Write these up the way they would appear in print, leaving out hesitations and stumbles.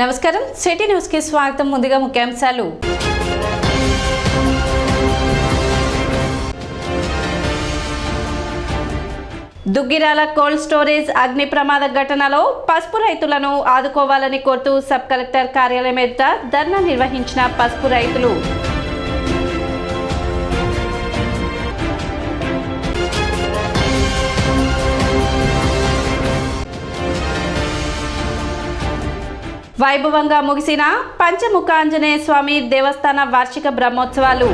నమస్కారం city news కి స్వాగతం. ముందుగా ముఖ్యాంశాలు. దుగ్గిరాల కోల్డ్ స్టోరేజ్ అగ్ని ప్రమాద ఘటనలో పసుపు రైతులను ఆదుకోవాలని కోరుతూ సబ్ కలెక్టర్ కార్యాలయం ఎదుట ధర్నా నిర్వహించిన పసుపు రైతులు. వైభవంగా ముగిసిన పంచముఖ ఆంజనేయ స్వామి దేవస్థాన వార్షిక బ్రహ్మోత్సవాలు.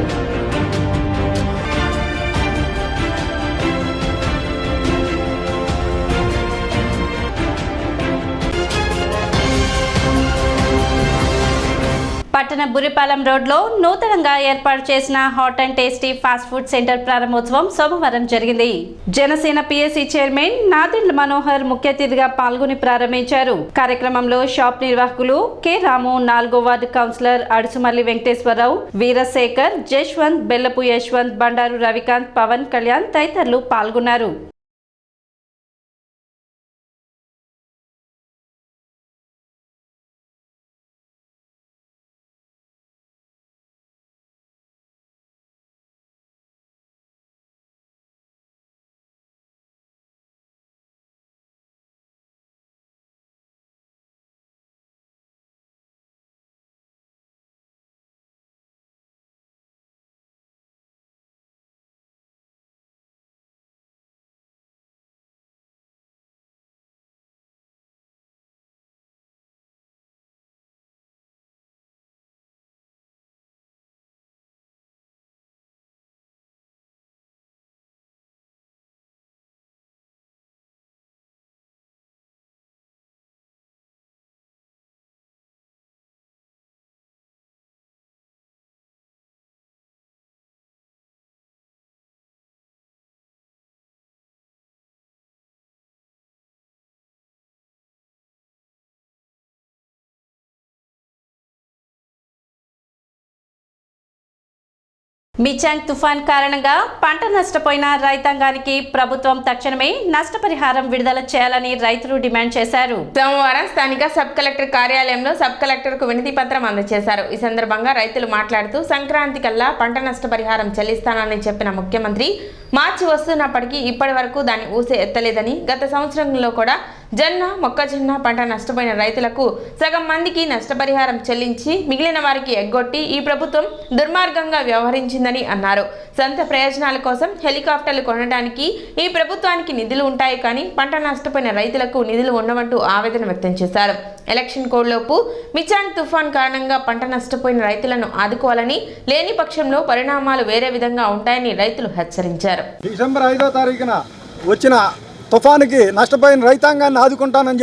పట్టణ బురిపాలెం రోడ్లో నూతనంగా ఏర్పాటు చేసిన hot and tasty fast food centre ప్రారంభోత్సవం సోమవారం జరిగింది. జనసేన పిఎస్సి చైర్మన్ నాదెండ్ల మనోహర్ ముఖ్య అతిథిగా పాల్గొని ప్రారంభించారు. కార్యక్రమంలో షాప్ నిర్వాహకులు కె రాము, 4వ వార్డు కౌన్సిలర్ అడుసుమల్లి వెంకటేశ్వరరావు, వీరశేఖర్, జశ్వంత్, బెల్లపు యశ్వంత్, బండారు రవికాంత్, పవన్ కళ్యాణ్ తదితరులు పాల్గొన్నారు. మిచాంగ్ తుఫాన్ కారణంగా పంట నష్టపోయిన రైతాంగానికి ప్రభుత్వం తక్షణమే నష్టపరిహారం విడుదల చేయాలని రైతులు డిమాండ్ చేశారు. సోమవారం స్థానిక సబ్ కలెక్టర్ కార్యాలయంలో సబ్ కలెక్టర్కు వినతి పత్రం అందజేశారు. ఈ సందర్భంగా రైతులు మాట్లాడుతూ సంక్రాంతి కల్లా పంట నష్టపరిహారం చెల్లిస్తానని చెప్పిన ముఖ్యమంత్రి మార్చి వస్తున్నప్పటికీ ఇప్పటి వరకు దాన్ని ఊసే ఎత్తలేదని, గత సంవత్సరంలో కూడా జొన్న, మొక్కజొన్న పంట నష్టపోయిన రైతులకు సగం మందికి నష్టపరిహారం చెల్లించి మిగిలిన వారికి ఎగ్గొట్టి ఈ ప్రభుత్వం దుర్మార్గంగా వ్యవహరించిందని అన్నారు. సొంత ప్రయోజనాల కోసం హెలికాప్టర్లు కొనడానికి ఈ ప్రభుత్వానికి నిధులు ఉంటాయి, కానీ పంట నష్టపోయిన రైతులకు నిధులు ఉండవంటూ ఆవేదన వ్యక్తం చేశారు. ఎలక్షన్ కోడ్లోపు మిచాంగ్ తుఫాన్ కారణంగా పంట నష్టపోయిన రైతులను ఆదుకోవాలని, లేని పక్షంలో పరిణామాలు వేరే విధంగా ఉంటాయని రైతులు హెచ్చరించారు. డిసెంబర్ 5వ తారీఖున వచ్చిన తుఫానుకి నష్టపోయిన రైతాంగాన్ని ఆదుకుంటానని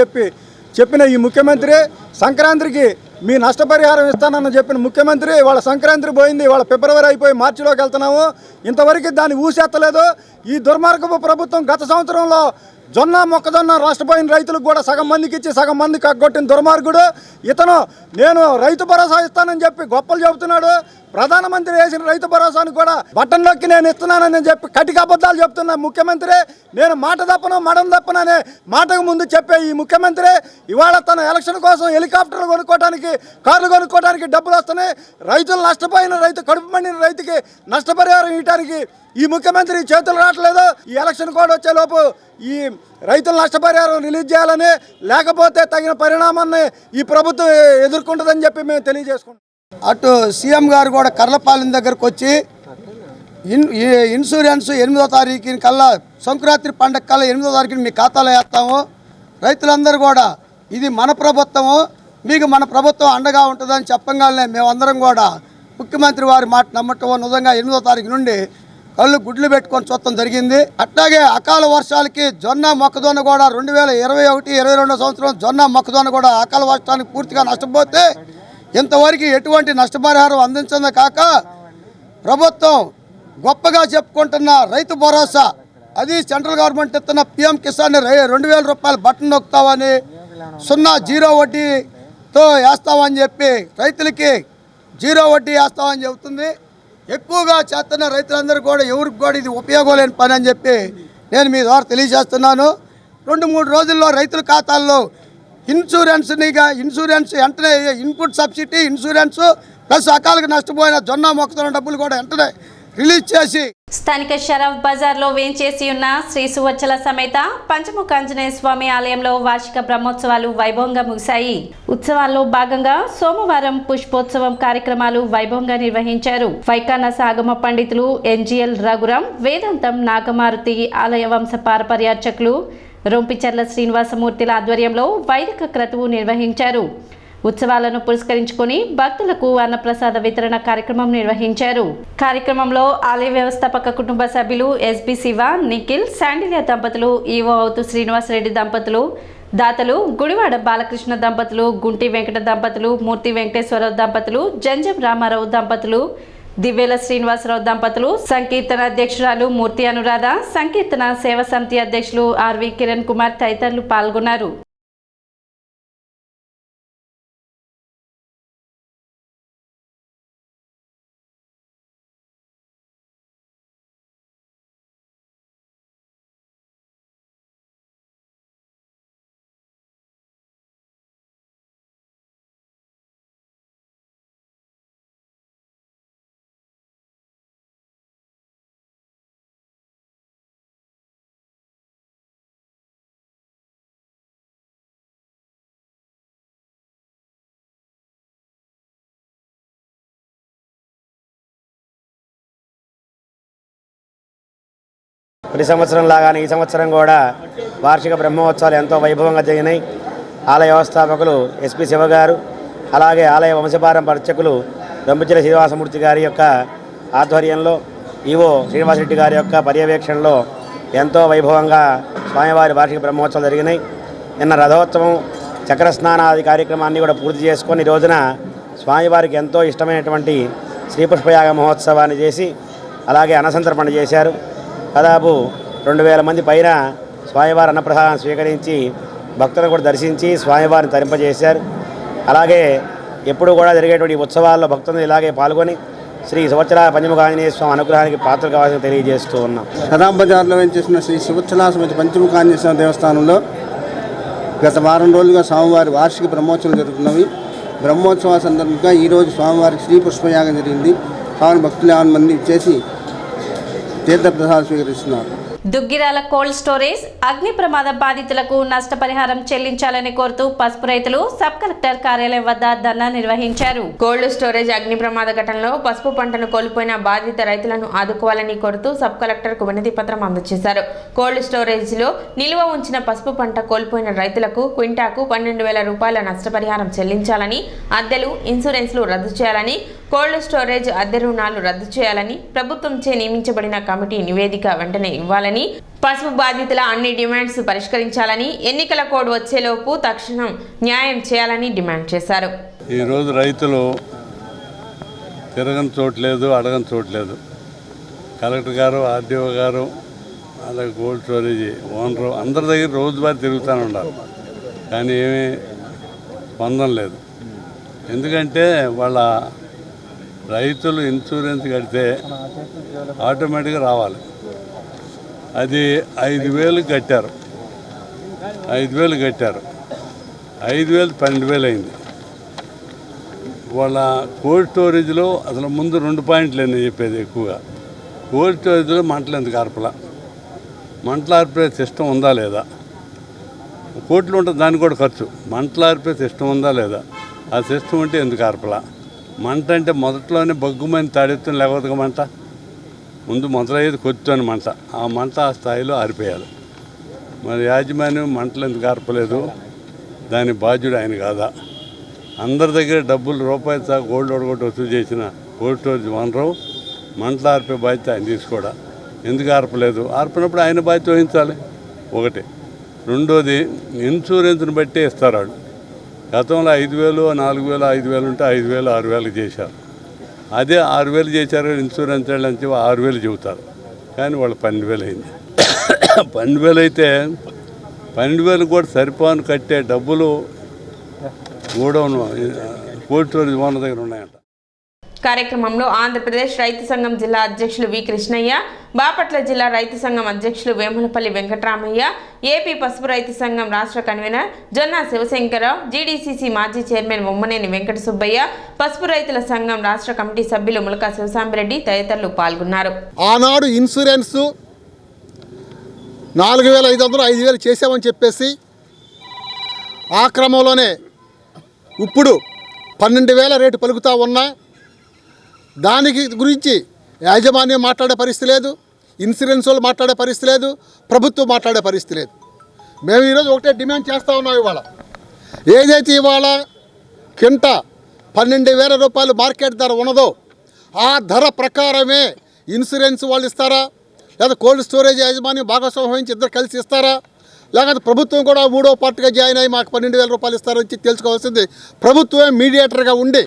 చెప్పిన ఈ ముఖ్యమంత్రి సంక్రాంతికి మీ నష్టపరిహారం ఇస్తానని చెప్పిన ముఖ్యమంత్రి వాళ్ళ సంక్రాంతి పోయింది, వాళ్ళ ఫిబ్రవరి అయిపోయి మార్చిలోకి వెళ్తున్నాము, ఇంతవరకు దాన్ని ఊసెత్తలేదు. ఈ దుర్మార్గపు ప్రభుత్వం గత సంవత్సరంలో జొన్న, మొక్కజొన్న నష్టపోయిన రైతులకు కూడా సగం మందికి ఇచ్చి సగం మందికి అగ్గొట్టిన దుర్మార్గుడు ఇతను. నేను రైతు భరోసా ఇస్తానని చెప్పి గొప్పలు చెబుతున్నాడు. ప్రధానమంత్రి వేసిన రైతు భరోసాను కూడా బటన్ నొక్కి నేను ఇస్తున్నానని చెప్పి కటిక అబద్ధాలు చెప్తున్న ముఖ్యమంత్రి, నేను మాట తప్పను మడం తప్పననే మాటకు ముందు చెప్పే ఈ ముఖ్యమంత్రి ఇవాళ తన ఎలక్షన్ కోసం హెలికాప్టర్లు కొనుక్కోవడానికి, కార్లు కొనుక్కోవడానికి డబ్బులు వస్తున్నాయి. రైతులు నష్టపోయిన కడుపు మండిన రైతుకి నష్టపరిహారం ఇవ్వడానికి ఈ ముఖ్యమంత్రి చేతులు రావట్లేదు. ఈ ఎలక్షన్ కోడ్ వచ్చేలోపు ఈ రైతుల నష్టపరిహారం రిలీజ్ చేయాలని, లేకపోతే తగిన పరిణామాన్ని ఈ ప్రభుత్వం ఎదుర్కొంటుందని చెప్పి మేము తెలియజేసుకుంటాం. అటు సీఎం గారు కూడా కర్లపాలెం దగ్గరకు వచ్చి ఇన్సూరెన్స్ 8వ తారీఖు కల్లా, సంక్రాంతి పండగ కల్లా 8వ తారీఖుని మీ ఖాతాలో వేస్తాము, రైతులందరూ కూడా ఇది మన ప్రభుత్వము, మీకు మన ప్రభుత్వం అండగా ఉంటుందని చెప్పగానే మేమందరం కూడా ముఖ్యమంత్రి వారి మాట నమ్మటం నిజంగా 8వ తారీఖు నుండి కళ్ళు గుడ్లు పెట్టుకొని చూడటం జరిగింది. అట్లాగే అకాల వర్షాలకి జొన్న, మొక్కజొన్న కూడా 2021-22 సంవత్సరం జొన్న, మొక్కజొన్న కూడా అకాల వర్షానికి పూర్తిగా నష్టపోతే ఇంతవరకు ఎటువంటి నష్టపరిహారం అందించదే కాక ప్రభుత్వం గొప్పగా చెప్పుకుంటున్న రైతు భరోసా, అది సెంట్రల్ గవర్నమెంట్ ఇస్తున్న పిఎం కిసాన్ 2000 రూపాయలు బటన్ నొక్కుతామని, 0 వడ్డీతో వేస్తామని చెప్పి రైతులకి 0 వడ్డీ వేస్తామని చెబుతుంది. ఎక్కువగా చేస్తున్న రైతులందరూ కూడా ఎవరికి కూడా ఇది ఉపయోగం లేని పని అని చెప్పి నేను మీ ద్వారా తెలియజేస్తున్నాను. 2-3 రోజుల్లో రైతుల ఖాతాల్లో ఇన్సూరెన్స్ వెంటనే ఇన్పుట్ సబ్సిడీ ఇన్సూరెన్స్ ప్లస్ అకాలకు నష్టపోయిన జొన్న మొక్కజొన్న డబ్బులు కూడా వెంటనే రిలీజ్ చేసి స్థానిక షరఫ్ బజార్లో వేంచేసి ఉన్న శ్రీ సువచ్చల సమేత పంచముఖ ఆంజనేయ స్వామి ఆలయంలో వార్షిక బ్రహ్మోత్సవాలు వైభవంగా ముగిశాయి. ఉత్సవాల్లో భాగంగా సోమవారం పుష్పోత్సవం కార్యక్రమాలు వైభవంగా నిర్వహించారు. వైకానస ఆగమ పండితులు ఎన్జిఎల్ రఘురాం, వేదాంతం నాగమారుతి ఆలయ వంశ పారపర్యార్చకులు రొంపిచర్ల శ్రీనివాసమూర్తిల ఆధ్వర్యంలో వైదిక క్రతువు నిర్వహించారు. ఉత్సవాలను పురస్కరించుకొని భక్తులకు అన్నప్రసాద వితరణ కార్యక్రమం నిర్వహించారు. కార్యక్రమంలో ఆలయ వ్యవస్థాపక కుటుంబ సభ్యులు ఎస్బి శివ, నిఖిల్, శాండిల్య దంపతులు, ఈవో అవుతు శ్రీనివాసరెడ్డి దంపతులు, దాతలు గుడివాడ బాలకృష్ణ దంపతులు, గుంటి వెంకట దంపతులు, మూర్తి వెంకటేశ్వరరావు దంపతులు, జంజం రామారావు దంపతులు, దివ్యేల శ్రీనివాసరావు దంపతులు, సంకీర్తన అధ్యక్షురాలు మూర్తి అనురాధ, సంకీర్తన సేవా సమితి అధ్యక్షులు ఆర్వి కిరణ్ కుమార్ తదితరులు పాల్గొన్నారు. ప్రతి సంవత్సరం లాగానే ఈ సంవత్సరం కూడా వార్షిక బ్రహ్మోత్సవాలు ఎంతో వైభవంగా జరిగినాయి. ఆలయ వ్యవస్థాపకులు ఎస్పి శివ గారు, అలాగే ఆలయ వంశపారంపర్య అర్చకులు రొంపిచర్ల శ్రీనివాసమూర్తి గారి యొక్క ఆధ్వర్యంలో, ఈవో శ్రీనివాసరెడ్డి గారి యొక్క పర్యవేక్షణలో ఎంతో వైభవంగా స్వామివారి వార్షిక బ్రహ్మోత్సవాలు జరిగినాయి. నిన్న రథోత్సవం, చక్ర స్నానాది కార్యక్రమాన్ని కూడా పూర్తి చేసుకొని ఈ రోజున స్వామివారికి ఎంతో ఇష్టమైనటువంటి శ్రీపుష్పయాగ మహోత్సవాన్ని చేసి అలాగే అన్నసంతర్పణ చేశారు. దాదాపు 2000 మంది పైన స్వామివారి అన్నప్రసాదం స్వీకరించి భక్తులను కూడా దర్శించి స్వామివారిని తరింపజేశారు. అలాగే ఎప్పుడు కూడా జరిగేటువంటి ఉత్సవాల్లో భక్తులను ఇలాగే పాల్గొని శ్రీ సువచ్చల పంచముఖ ఆంజనేయ స్వామి అనుగ్రహానికి పాత్ర కావాలని తెలియజేస్తూ ఉన్నాం. షరఫ్ బజార్లో వేంచేసిన శ్రీ సువచ్చల సమేత పంచముఖ ఆంజనేయ స్వామి దేవస్థానంలో గత వారం రోజులుగా స్వామివారి వార్షిక బ్రహ్మోత్సవాలు జరుగుతున్నవి. బ్రహ్మోత్సవాల సందర్భంగా ఈరోజు స్వామివారికి శ్రీ పుష్పయాగం జరిగింది. స్వామి భక్తులు 50 మంది చేసి తీర్థప్రసాదం స్వీకరిస్తున్నారు. దుగ్గిరాల కోల్డ్ స్టోరేజ్ అగ్ని ప్రమాద బాధితులకు నష్టపరిహారం చెల్లించాలని కోరుతూ పసుపు రైతులు సబ్ కలెక్టర్ కార్యాలయం వద్ద ధర్నా నిర్వహించారు. కోల్డ్ స్టోరేజ్ అగ్ని ప్రమాద ఘటనలో పసుపు పంటను కోల్పోయిన బాధిత రైతులను ఆదుకోవాలని కోరుతూ సబ్ కలెక్టర్కు వినతి పత్రం అందజేశారు. కోల్డ్ స్టోరేజ్ లో నిల్వ ఉంచిన పసుపు పంట కోల్పోయిన రైతులకు క్వింటాకు 12,000 రూపాయల నష్టపరిహారం చెల్లించాలని, అద్దెలు, ఇన్సూరెన్స్లు రద్దు చేయాలని, కోల్డ్ స్టోరేజ్ అద్దె రుణాలు రద్దు చేయాలని, ప్రభుత్వంచే నియమించబడిన కమిటీ నివేదిక వెంటనే ఇవ్వాలని, పసుపు బాధితుల అన్ని డిమాండ్స్ పరిష్కరించాలని, ఎన్నికల కోడ్ వచ్చేలోపు తక్షణం న్యాయం చేయాలని డిమాండ్ చేశారు. ఈరోజు రైతులు తిరగని చోట్లేదు, అడగని చోట్లేదు. కలెక్టర్ గారు, ఆర్డీఓ గారు, అలాగే కోల్డ్ స్టోరేజ్ ఓనరు అందరి దగ్గర రోజువారీ తిరుగుతూనే ఉండాలి. కానీ ఏమీ స్పందన లేదు. ఎందుకంటే వాళ్ళ రైతులు ఇన్సూరెన్స్ కడితే ఆటోమేటిక్గా రావాలి. అది 5,000 కట్టారు. 5,000 కట్టారు. 5,000 12,000 అయింది. వాళ్ళ కోల్డ్ స్టోరేజ్లో అసలు ముందు 2 పాయింట్లు నేను చెప్పేది ఎక్కువగా. కోల్డ్ స్టోరేజ్లో మంటలు ఎందుకు ఆర్పలా? మంటలు ఆర్పే సిస్టమ్ ఉందా లేదా? కోట్లు ఉంటుంది, దానికి కూడా ఖర్చు. మంటలు ఆర్పే సిస్టమ్ ఉందా లేదా? ఆ సిస్టమ్ ఉంటే ఎందుకు ఆర్పలా? మంట అంటే మొదట్లోనే బగ్గుమని తాడెత్తుని లేకపోతే మంట ముందు మొదలయ్యేది కొద్దితోని మంట. ఆ మంట ఆ స్థాయిలో ఆరిపోయాలి. మరి యాజమాన్యం మంటలు ఎందుకు ఆర్పలేదు? దాని బాధ్యుడు ఆయన కాదా? అందరి దగ్గర డబ్బులు రూపాయి గోల్డ్ ఒడగొట్టి వసూలు చేసిన కోల్డ్ స్టోరేజ్ ఓనరు మంటలు ఆర్పే బాధ్యత ఆయన తీసుకోడా? ఎందుకు ఆర్పలేదు? ఆర్పినప్పుడు ఆయన బాధ్యత వహించాలి. ఒకటి. రెండోది, ఇన్సూరెన్స్ని బట్టే ఇస్తారు వాళ్ళు. గతంలో 5,000, 4,000, 5,000 ఉంటే 5,000, 6,000 చేశారు. అదే 6,000 చేశారు ఇన్సూరెన్స్ వాళ్ళు అని చెప్పి 6,000 చెబుతారు. కానీ వాళ్ళు 12,000 అయింది. 12,000 అయితే 12,000 కూడా సరిపోను కట్టే డబ్బులు గోడౌన్ కోల్డ్ స్టోరేజ్ ఓనర్ దగ్గర ఉన్నాయంట. కార్యక్రమంలో ఆంధ్రప్రదేశ్ రైతు సంఘం జిల్లా అధ్యక్షులు వి కృష్ణయ్య, బాపట్ల జిల్లా రైతు సంఘం అధ్యక్షులు వేములపల్లి వెంకటరామయ్య, ఏపీ పసుపు రైతు సంఘం రాష్ట్ర కన్వీనర్ జొన్నా శివశంకరరావు, జీడీసీసీ మాజీ చైర్మన్ ముమ్మనేని వెంకట సుబ్బయ్య, పసుపు రైతుల సంఘం రాష్ట్ర కమిటీ సభ్యులు ములకా శివసాంబిరెడ్డి తదితరులు పాల్గొన్నారు. ఆనాడు ఇన్సూరెన్స్ 4,500 5,000 చేసామని చెప్పేసి ఆ క్రమంలోనే ఇప్పుడు 12,000 రేటు పలుకుతూ ఉన్నా దానికి గురించి యాజమాన్యం మాట్లాడే పరిస్థితి లేదు, ఇన్సూరెన్స్ వాళ్ళు మాట్లాడే పరిస్థితి లేదు, ప్రభుత్వం మాట్లాడే పరిస్థితి లేదు. మేము ఈరోజు ఒకటే డిమాండ్ చేస్తూ ఉన్నాం. ఇవాళ ఏదైతే ఇవాళ కింట 12,000 రూపాయలు మార్కెట్ ధర ఉన్నదో ఆ ధర ప్రకారమే ఇన్సూరెన్స్ వాళ్ళు ఇస్తారా, లేదా కోల్డ్ స్టోరేజ్ యాజమాన్యం భాగస్వామ్యం వహించి ఇద్దరు కలిసి ఇస్తారా, లేకపోతే ప్రభుత్వం కూడా మూడో పార్టీగా జాయిన్ అయ్యి మాకు 12,000 రూపాయలు ఇస్తారని తెలుసుకోవాల్సింది ప్రభుత్వమే మీడియేటర్గా ఉండి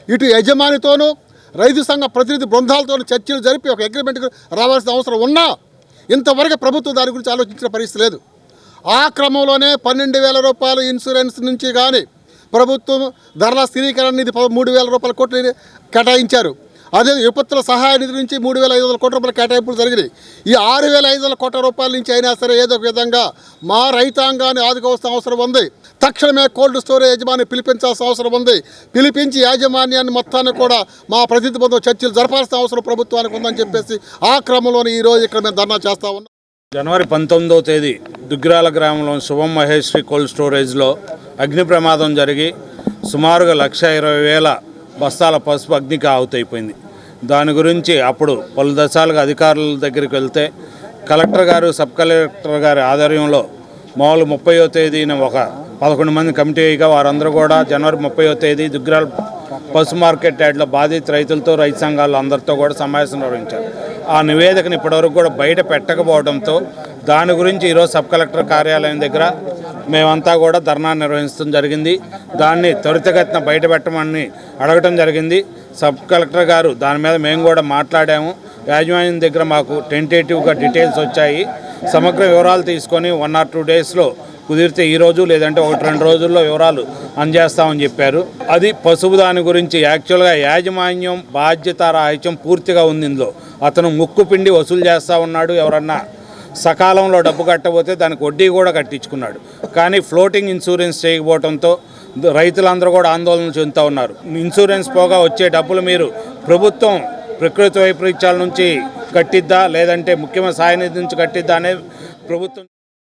ఇటు యజమానితోనూ రైతు సంఘ ప్రతినిధి బృందాలతో చర్చలు జరిపి ఒక అగ్రిమెంట్కి రావాల్సిన అవసరం ఉన్నా ఇంతవరకు ప్రభుత్వం దాని గురించి ఆలోచించిన పరిస్థితి లేదు. ఆ క్రమంలోనే 12,000 రూపాయలు ఇన్సూరెన్స్ నుంచి కానీ ప్రభుత్వం ధరల స్థిరీకరణ నిధి 3,000 రూపాయల కోట్లు కేటాయించారు. అదే విపత్తుల సహాయ నిధి నుంచి 3,500 కోట్ల రూపాయల కేటాయింపులు జరిగినాయి. ఈ 6,500 కోట్ల రూపాయల నుంచి అయినా సరే ఏదో ఒక విధంగా మా రైతాంగాన్ని ఆదుకోవాల్సిన అవసరం ఉంది. తక్షణమే కోల్డ్ స్టోరేజ్ యాజమాన్యం పిలిపించాల్సిన అవసరం ఉంది. పిలిపించి యాజమాన్యాన్ని మొత్తాన్ని కూడా మా ప్రతినిధి బృందం చర్చలు జరపాల్సిన అవసరం ప్రభుత్వానికి ఉందని చెప్పేసి ఆ క్రమంలోనే ఈరోజు ఇక్కడ మేము ధర్నా చేస్తూ ఉన్నాం. జనవరి 19వ తేదీ దుగ్గిరాల గ్రామంలోని శుభం మహేశ్వరి కోల్డ్ స్టోరేజ్లో అగ్ని ప్రమాదం జరిగి సుమారుగా 1,20,000 బస్తాల పసుపు అగ్నికి ఆహుతైపోయింది. దాని గురించి అప్పుడు పలు దశలుగా అధికారుల దగ్గరికి వెళ్తే కలెక్టర్ గారు, సబ్ కలెక్టర్ గారి ఆధ్వర్యంలో మామూలు 30వ తేదీన ఒక 11 మంది కమిటీగా వారందరూ కూడా జనవరి 30వ తేదీ దుగ్గిరాల పశు మార్కెట్ యార్డ్లో బాధిత రైతులతో రైతు సంఘాలు అందరితో కూడా సమావేశం నిర్వహించారు. ఆ నివేదికను ఇప్పటివరకు కూడా బయట పెట్టకపోవడంతో దాని గురించి ఈరోజు సబ్ కలెక్టర్ కార్యాలయం దగ్గర మేమంతా కూడా ధర్నా నిర్వహించడం జరిగింది. దాన్ని త్వరితగతిన బయట పెట్టమని అడగటం జరిగింది. సబ్ కలెక్టర్ గారు దాని మీద మేము కూడా మాట్లాడాము. యాజమాన్యం దగ్గర మాకు టెంటేటివ్గా డీటెయిల్స్ వచ్చాయి. సమగ్ర వివరాలు తీసుకొని 1 or 2 డేస్లో కుదిరితే ఈరోజు లేదంటే 1-2 రోజుల్లో వివరాలు అందజేస్తామని చెప్పారు. అది పసుపు దాని గురించి యాక్చువల్గా యాజమాన్యం బాధ్యత రాహిత్యం పూర్తిగా ఉంది. ఇందులో అతను ముక్కు పిండి వసూలు చేస్తూ ఉన్నాడు. ఎవరన్నా సకాలంలో డబ్బు కట్టబోతే దానికి వడ్డీ కూడా కట్టించుకున్నాడు. కానీ ఫ్లోటింగ్ ఇన్సూరెన్స్ చేయకపోవడంతో రైతులందరూ కూడా ఆందోళన చెందుతూ ఉన్నారు. ఇన్సూరెన్స్ పోగా వచ్చే డబ్బులు మీరు ప్రభుత్వం ప్రకృతి వైపరీత్యాల నుంచి కట్టిద్దా లేదంటే ముఖ్యమైన సాయ నిధి నుంచి కట్టిద్దా అనేది ప్రభుత్వం.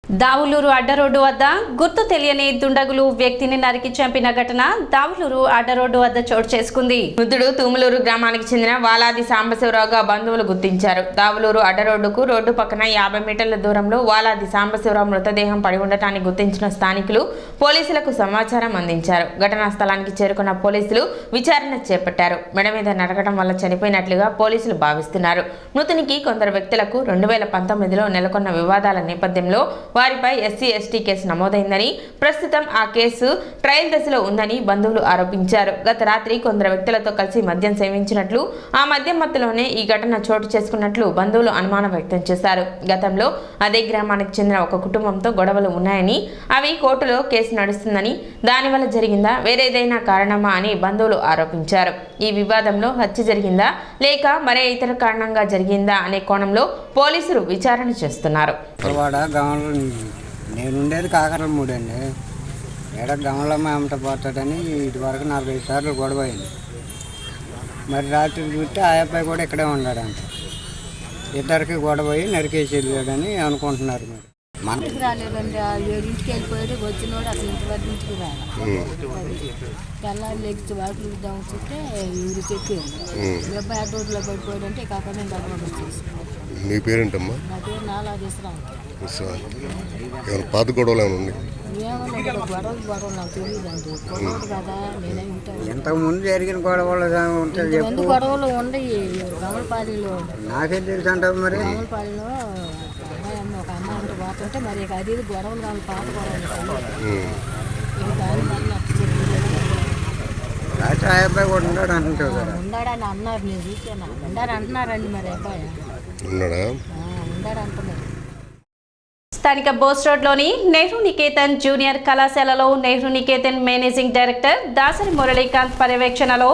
దావులూరు అడ్డరోడ్డు వద్ద గుర్తు తెలియని దుండగులు వ్యక్తిని నరికి చంపిన ఘటన దావులూరు అడ్డరోడ్డు వద్ద చోటు చేసుకుంది. మృతుడు తూములూరు గ్రామానికి చెందిన వాలాది సాంబశివరావుగా బంధువులు గుర్తించారు. దావులూరు అడ్డరోడ్డుకు రోడ్డు పక్కన 50 మీటర్ల దూరంలో వాలాది సాంబశివరావు మృతదేహం పడి ఉండటాన్ని గుర్తించిన స్థానికులు పోలీసులకు సమాచారం అందించారు. ఘటనా స్థలానికి చేరుకున్న పోలీసులు విచారణ చేపట్టారు. మెడ మీద నరకడం వల్ల చనిపోయినట్లుగా పోలీసులు భావిస్తున్నారు. మృతునికి కొందరు వ్యక్తులకు 2019లో నెలకొన్న వివాదాల నేపథ్యంలో వారిపై SC/ST కేసు నమోదైందని, ప్రస్తుతం ఆ కేసు ట్రయల్ దశలో ఉందని బంధువులు ఆరోపించారు. గత రాత్రి కొందరు వ్యక్తులతో కలిసి మద్యం సేవించినట్లు, ఆ మద్యం మత్తులోనే ఈ ఘటన చోటు చేసుకున్నట్లు బంధువులు అనుమానం వ్యక్తం చేశారు. గతంలో అదే గ్రామానికి చెందిన ఒక కుటుంబంతో గొడవలు ఉన్నాయని, అవి కోర్టులో కేసు నడుస్తుందని, దానివల్ల జరిగిందా వేరేదైనా కారణమా అని బంధువులు ఆరోపించారు. ఈ వివాదంలో హత్య జరిగిందా లేక మరే ఇతర కారణంగా జరిగిందా అనే కోణంలో పోలీసులు విచారణ చేస్తున్నారు. నేను ఉండేది కాకరమూడి అండి. ఏడ గమలమ్మ ఏమంట పోతాడని ఇదివరకు 45 సార్లు గొడవ అయింది. మరి రాత్రి చూస్తే ఆ అబ్బాయి కూడా ఇక్కడే ఉన్నాడంట. ఇద్దరికి గొడవ అయ్యి నరికేసి వెళ్ళాడని అనుకుంటున్నారు. మరి ఇంటికి రాలేదండి. 7ంటికి వెళ్ళిపోయాడు. వచ్చినోడు అసలు ఇంటి ఇంటికి రాలి తెల్లారి లెగ్స్ వాటికి ఇద్దామని చెప్తే ఊరు చెప్పారు. అబ్బాయి అడ్డోడ్లో పడిపోయాడంటే ఇక అక్కడ నేను గడవడం వచ్చేసి. మీ పేరేంటమ్మా? నా పేరు నాలాదేశ్వరం. పాత గొడవలు ఏమైనా ఉంది? గొడవలు నాకు తెలియదండి. గొడవలు కదా నేనే ఉంటాను. ఇంతకుముందు జరిగిన గొడవలు ఉంటుంది. ముందు గొడవలు ఉండయి గమలపాలిలో. నాకేం తెలుసు అంటావు మరి? గమలపాలిలో ఒక అమ్మాయి అంటే పోతుంటే మరి అది గొడవలు కాదు, పాత గొడవలు. ఇక దాని వల్ల నాకు రాత్రి ఆ అబ్బాయి కూడా ఉన్నాడు అంటుంటావు కదా. ఉన్నాడని అన్నారు. నేను చూసాను. ఉండాలని అంటున్నారండి. మరి అబ్బాయి ఉన్నాడా? ఉన్నాడు అంటున్నారు. స్థానిక బోస్ రోడ్లోని నెహ్రూ నికేతన్ జూనియర్ కళాశాలలో నెహ్రూ నికేతన్ మేనేజింగ్ డైరెక్టర్ దాసరి మురళీకాంత్ పర్యవేక్షణలో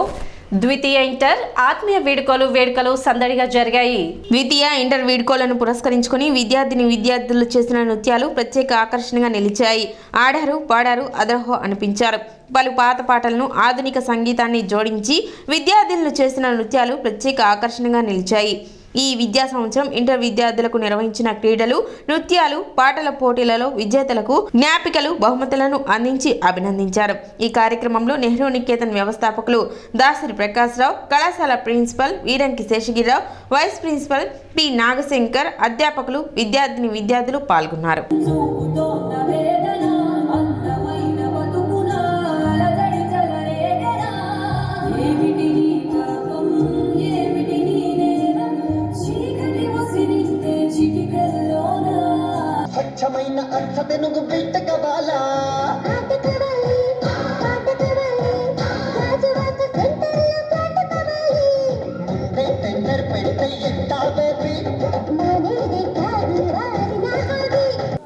ద్వితీయ ఇంటర్ ఆత్మీయ వేడుకలు సందడిగా జరిగాయి. ద్వితీయ ఇంటర్ వీడ్కోలను పురస్కరించుకుని విద్యార్థులు చేసిన నృత్యాలు ప్రత్యేక ఆకర్షణగా నిలిచాయి. ఆడారు, పాడారు, అదరహో అనిపించారు. పలు పాత పాటలను ఆధునిక సంగీతాన్ని జోడించి విద్యార్థులు చేసిన నృత్యాలు ప్రత్యేక ఆకర్షణగా నిలిచాయి. ఈ విద్యా సంవత్సరం ఇంటర్ విద్యార్థులకు నిర్వహించిన క్రీడలు, నృత్యాలు, పాటల పోటీలలో విజేతలకు జ్ఞాపికలు, బహుమతులను అందించి అభినందించారు. ఈ కార్యక్రమంలో నెహ్రూ నికేతన్ వ్యవస్థాపకులు దాసరి ప్రకాశ్రావు, కళాశాల principal Veeranki Seshagirirao, vice principal P Nagashankar, అధ్యాపకులు, విద్యార్థులు పాల్గొన్నారు. స్వచ్ఛమైన అర్థ తెనుగు బిడ్డ కవాలా ముందే టెండర్ పెడితే ఎంత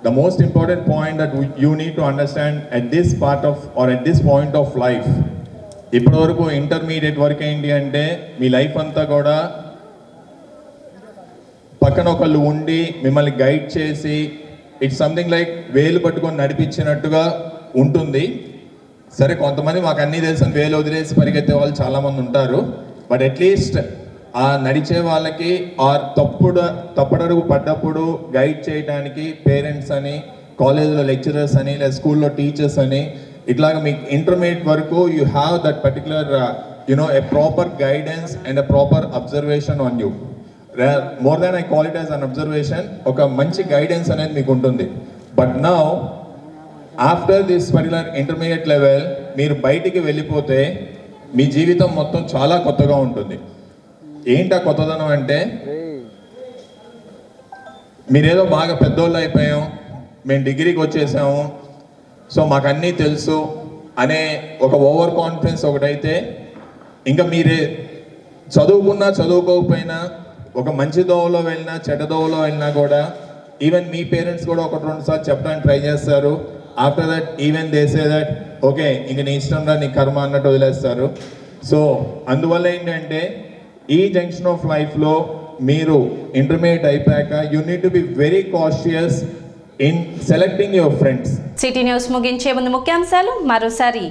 The most important point that you need to understand at this part of or at this point of life, ఇప్పటివరకు ఇంటర్మీడియట్ వరకు ఏంటి అంటే మీ లైఫ్ అంతా కూడా పక్కన ఒకళ్ళు ఉండి మిమ్మల్ని గైడ్ చేసి ఇట్స్ సంథింగ్ లైక్ వేలు పట్టుకొని నడిపించినట్టుగా ఉంటుంది. సరే, కొంతమంది మాకు అన్నీ తెలుసు వేలు వదిలేసి పరిగెత్తే వాళ్ళు చాలామంది ఉంటారు. బట్ అట్లీస్ట్ ఆ నడిచే వాళ్ళకి ఆర్ తప్పడడుగు పడ్డప్పుడు గైడ్ చేయడానికి పేరెంట్స్ అని, కాలేజ్లో లెక్చరర్స్ అని, లేదా స్కూల్లో టీచర్స్ అని, ఇట్లాగా మీకు ఇంటర్మీడియట్ వరకు you have that particular a proper guidance and a proper observation on you. More than I call it as an observation, ఒక మంచి గైడెన్స్ అనేది మీకు ఉంటుంది. But now after this particular intermediate level మీరు బయటికి వెళ్ళిపోతే మీ జీవితం మొత్తం చాలా కొత్తగా ఉంటుంది. ఏంటా కొత్తదనం అంటే, మీరేదో బాగా పెద్దోళ్ళు అయిపోయాం, మేము డిగ్రీకి వచ్చేసాము, సో మాకు అన్నీ తెలుసు అనే ఒక ఓవర్ కాన్ఫిడెన్స్ ఒకటైతే, ఇంకా మీరే చదువుకున్నా చదువుకోకపోయినా ఒక మంచి దోవలో వెళ్ళినా చెడ్డ దోవలో వెళ్ళినా కూడా ఈవెన్ మీ పేరెంట్స్ కూడా ఒకటి రెండు సార్లు చెప్పడానికి ట్రై చేస్తారు. After that even they say that okay ఇంక నీ ఇష్టంగా నీ కర్మ అన్నట్టు వదిలేస్తారు. సో అందువల్ల ఏంటంటే ఈ జంక్షన్ ఆఫ్ లైఫ్లో మీరు ఇంటర్మీడియట్ అయిపోయాక you need to be very cautious in selecting your friends. City news ముగించే ముందు ముఖ్యాంశాలు మరోసారి.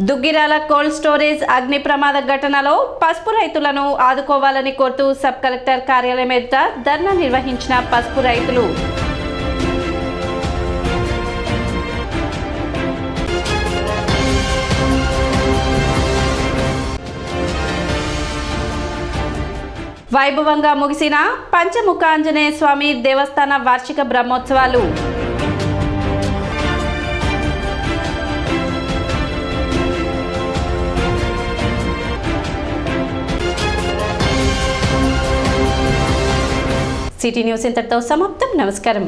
దుగ్గిరాల కోల్డ్ స్టోరేజ్ అగ్ని ప్రమాద ఘటనలో పసుపు రైతులను ఆదుకోవాలని కోరుతూ సబ్ కలెక్టర్ కార్యాలయం ఎదుట ధర్నా నిర్వహించిన పసుపు రైతులు. వైభవంగా ముగిసిన పంచముఖ ఆంజనేయ స్వామి దేవస్థాన వార్షిక బ్రహ్మోత్సవాలు. సిటీ న్యూస్ ఇంతటితో సమాప్తం. నమస్కారం.